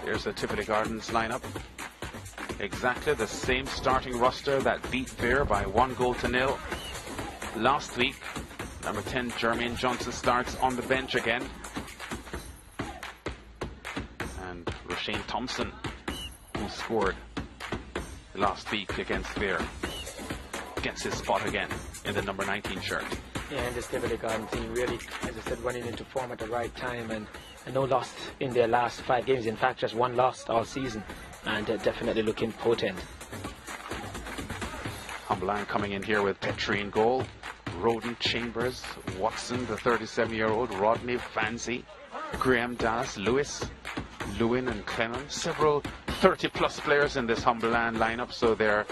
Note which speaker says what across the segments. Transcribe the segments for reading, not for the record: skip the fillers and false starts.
Speaker 1: Here's the Tivoli Gardens lineup. Exactly the same starting roster that beat Vere by 1-0 last week. Number 10, Jermaine Johnson, starts on the bench again. And Roshane Thompson, who scored last week against Vere, gets his spot again in the number 19 shirt.
Speaker 2: Yeah, and this Tivoli Gardens team really, as I said, running into form at the right time, and no loss in their last 5 games. In fact, just 1 loss all season, and definitely looking potent.
Speaker 1: Humberland coming in here with Petrie in goal, Roden, Chambers, Watson, the 37-year-old, Rodney, Fancy, Graham, Dallas, Lewis, Lewin and Clennon. Several 30-plus players in this Humberland lineup, so they're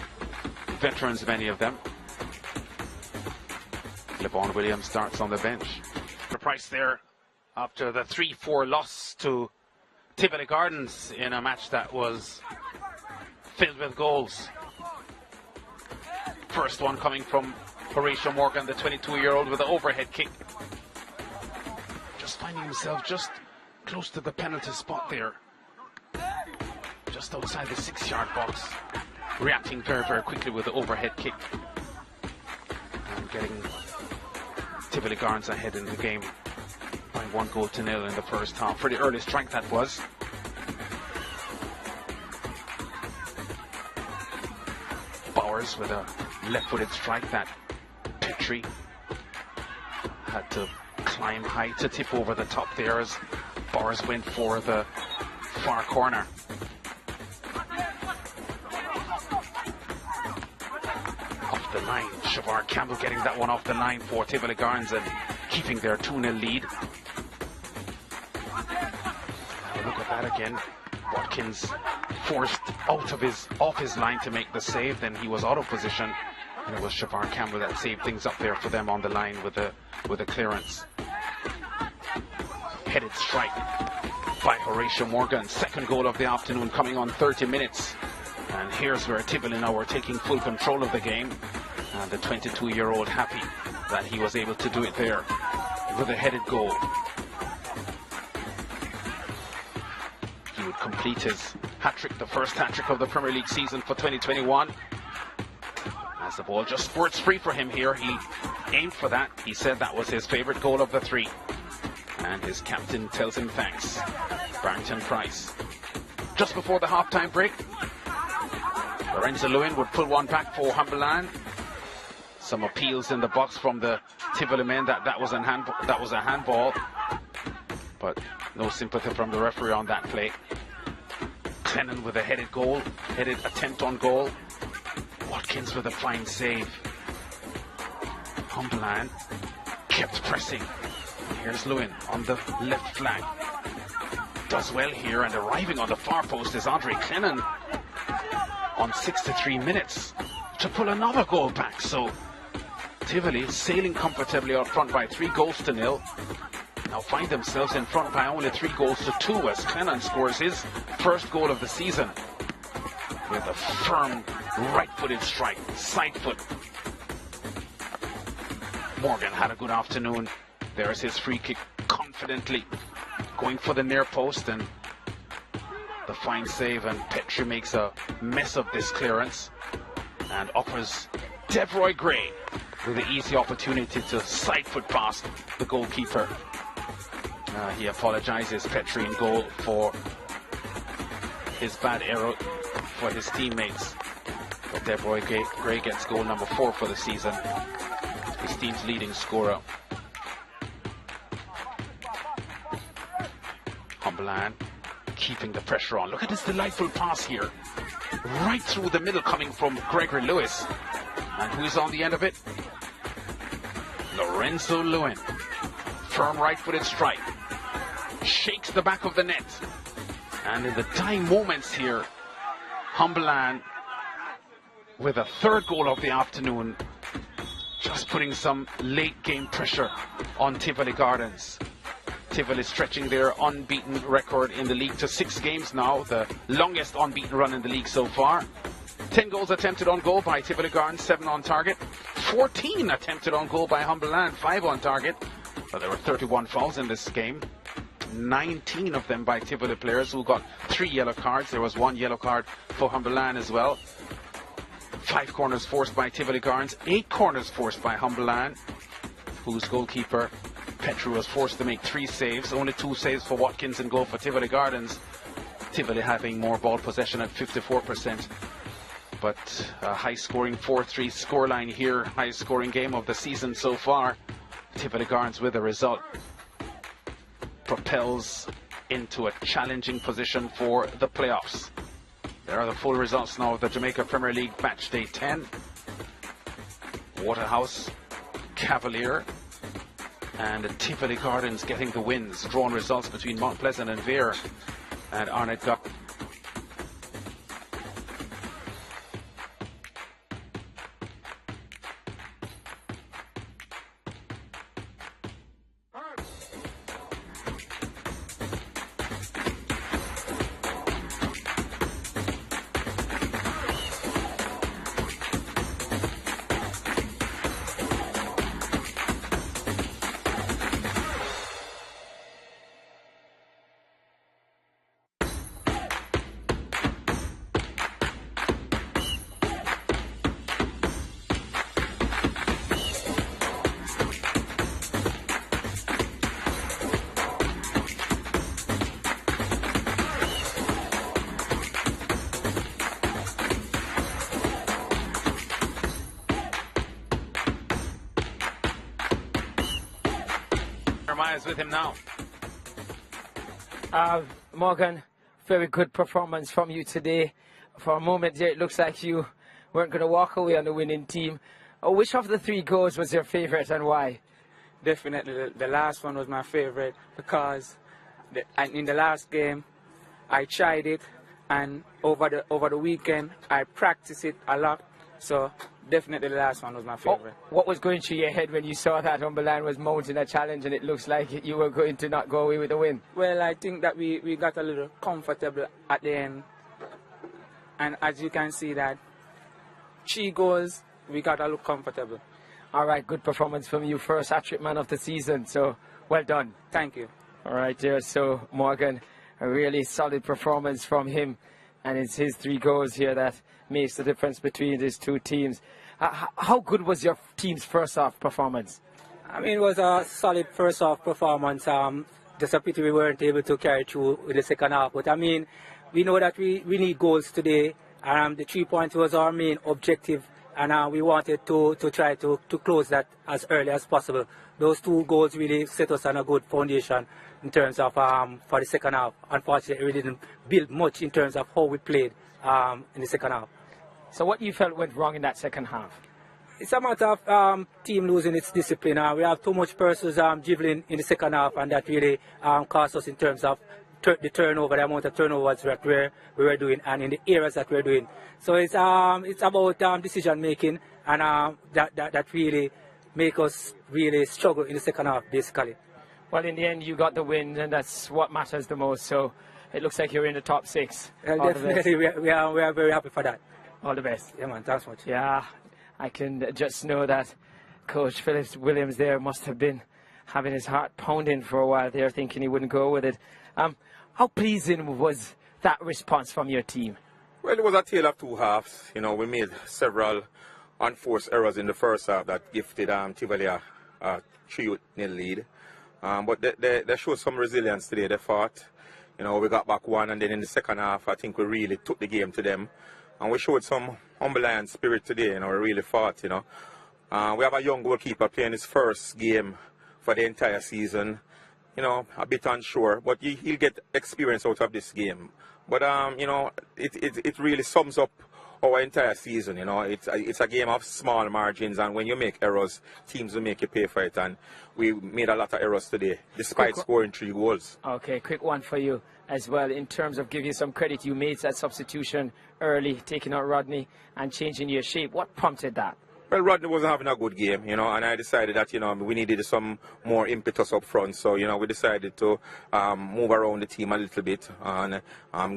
Speaker 1: veterans, many of them. LeBron Williams starts on the bench. The price there after the 3-4 loss to Tivoli Gardens in a match that was filled with goals. First one coming from Horatio Morgan, the 22-year-old, with an overhead kick. Just finding himself just close to the penalty spot there. Just outside the 6-yard box. Reacting very, very quickly with the overhead kick. And getting Tivoli Gardens ahead in the game by 1-0 in the first half. Pretty early strike that was. Bowers with a left-footed strike that Petrie had to climb high to tip over the top there as Bowers went for the far corner. Off the line, Shavar Campbell getting that one off the line for Tivoli Gardens and keeping their 2-0 lead. Now look at that again. Watkins forced off his line to make the save, then he was out of position, and it was Shavar Campbell that saved things up there for them on the line with a clearance. Headed strike by Horatio Morgan. Second goal of the afternoon coming on 30 minutes. And here's where Tivoli now are taking full control of the game. And the 22-year-old happy that he was able to do it there with a headed goal. He would complete his hat-trick, the first hat-trick of the Premier League season for 2021. As the ball just squirts free for him here, he aimed for that. He said that was his favorite goal of the 3. And his captain tells him thanks. Barrington Price. Just before the half-time break, Lorenzo Lewin would pull one back for Humberland. Some appeals in the box from the Tivoli men that was a handball, but no sympathy from the referee on that play. Clennon with a headed attempt on goal. Watkins with a fine save. Humberland kept pressing. Here's Lewin on the left flank. Does well here, and arriving on the far post is Andre Clennon on 63 minutes to pull another goal back. So Tivoli sailing comfortably out front by 3-0. Now find themselves in front by only 3-2 as Clennon scores his first goal of the season with a firm right-footed strike, side foot. Morgan had a good afternoon. There's his free kick, confidently going for the near post, and the fine save, and Petrie makes a mess of this clearance and offers Devroy Gray with the easy opportunity to side foot past the goalkeeper. He apologizes, Petrie, in goal, for his bad error for his teammates. But Devroy Gray gets goal number 4 for the season, his team's leading scorer. Humberland keeping the pressure on. Look at this delightful pass here. Right through the middle coming from Gregory Lewis. And who's on the end of it? Lorenzo Lewin. Firm right-footed strike. Shakes the back of the net. And in the dying moments here, Humberland with a 3rd goal of the afternoon, just putting some late game pressure on Tivoli Gardens. Tivoli stretching their unbeaten record in the league to 6 games now, the longest unbeaten run in the league so far. 10 goals attempted on goal by Tivoli Gardens, 7 on target. 14 attempted on goal by Humberland, 5 on target. But there were 31 fouls in this game. 19 of them by Tivoli players who got 3 yellow cards. There was 1 yellow card for Humberland as well. 5 corners forced by Tivoli Gardens, 8 corners forced by Humberland, whose goalkeeper Petru was forced to make 3 saves. Only 2 saves for Watkins in goal for Tivoli Gardens. Tivoli having more ball possession at 54%. But a high-scoring 4-3 scoreline here, highest-scoring game of the season so far. Tivoli Gardens with a result propels into a challenging position for the playoffs. There are the full results now of the Jamaica Premier League Match Day 10. Waterhouse, Cavalier, and Tivoli Gardens getting the wins. Drawn results between Mount Pleasant and Vere, and Arnett got Jeremiah's with him now.
Speaker 2: Morgan, very good performance from you today. For a moment there, it looks like you weren't going to walk away on the winning team. Which of the 3 goals was your favourite and why?
Speaker 3: Definitely the last one was my favourite because in the last game I tried it, and over the weekend I practiced it a lot. So definitely the last one was my favourite.
Speaker 2: What was going through your head when you saw that Humberland was mounting a challenge and it looks like you were going to not go away with the win?
Speaker 3: Well, I think that we got a little comfortable at the end. And as you can see that 3 goals, we got a little comfortable.
Speaker 2: All right, good performance from you. First hat-trick man of the season, so well done.
Speaker 3: Thank you.
Speaker 2: All right, there. So Morgan, a really solid performance from him. And it's his 3 goals here that makes the difference between these 2 teams. How good was your team's first-half performance?
Speaker 4: I mean, it was a solid first-half performance. Just a pity we weren't able to carry through with the second half. But I mean, we know that we need goals today. The 3 points was our main objective, and we wanted to try to close that as early as possible. Those 2 goals really set us on a good foundation in terms of for the second half. Unfortunately, we didn't build much in terms of how we played in the second half.
Speaker 2: So what you felt went wrong in that second half?
Speaker 4: It's a matter of team losing its discipline. We have too much persons dribbling in the second half, and that really cost us in terms of the turnover, the amount of turnovers that we were doing, and in the areas that we're doing. So it's about decision making, and that really make us really struggle in the second half, basically.
Speaker 2: Well, in the end, you got the win, and that's what matters the most. So it looks like you're in the top 6.
Speaker 4: Definitely, we are very happy for that.
Speaker 2: All the best.
Speaker 4: Yeah, man, thanks much.
Speaker 2: Yeah, I can just know that Coach Phillips Williams there must have been having his heart pounding for a while there, thinking he wouldn't go with it. How pleasing was that response from your team?
Speaker 5: Well, it was a tale of 2 halves. You know, we made several unforced errors in the first half that gifted Tivoli a 3-0 lead. But they showed some resilience today. They fought. You know, we got back 1, and then in the second half, I think we really took the game to them. And we showed some Humberland spirit today, you know, we really fought, you know. We have a young goalkeeper playing his first game for the entire season. You know, a bit unsure, but he'll get experience out of this game. But, you know, it really sums up our entire season, you know. It's a game of small margins, and when you make errors, teams will make you pay for it. And we made a lot of errors today, despite scoring 3 goals.
Speaker 2: Okay, quick one for you as well. In terms of giving you some credit, you made that substitution early, taking out Rodney and changing your shape. What prompted that?
Speaker 5: Well, Rodney wasn't having a good game, you know, and I decided that, you know, we needed some more impetus up front. So, you know, we decided to move around the team a little bit and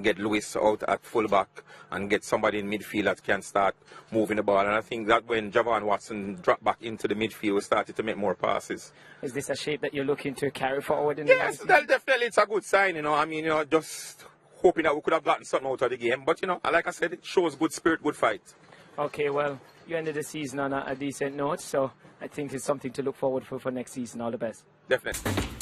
Speaker 5: get Lewis out at fullback and get somebody in midfield that can start moving the ball. And I think that when Javon Watson dropped back into the midfield, we started to make more passes.
Speaker 2: Is this a shape that you're looking to carry forward in
Speaker 5: Yes,
Speaker 2: the
Speaker 5: definitely it's a good sign, you know. I mean, you know, just hoping that we could have gotten something out of the game. But, you know, like I said, it shows good spirit, good fight.
Speaker 2: Okay, well, you ended the season on a decent note, so I think it's something to look forward for next season. All the best.
Speaker 5: Definitely.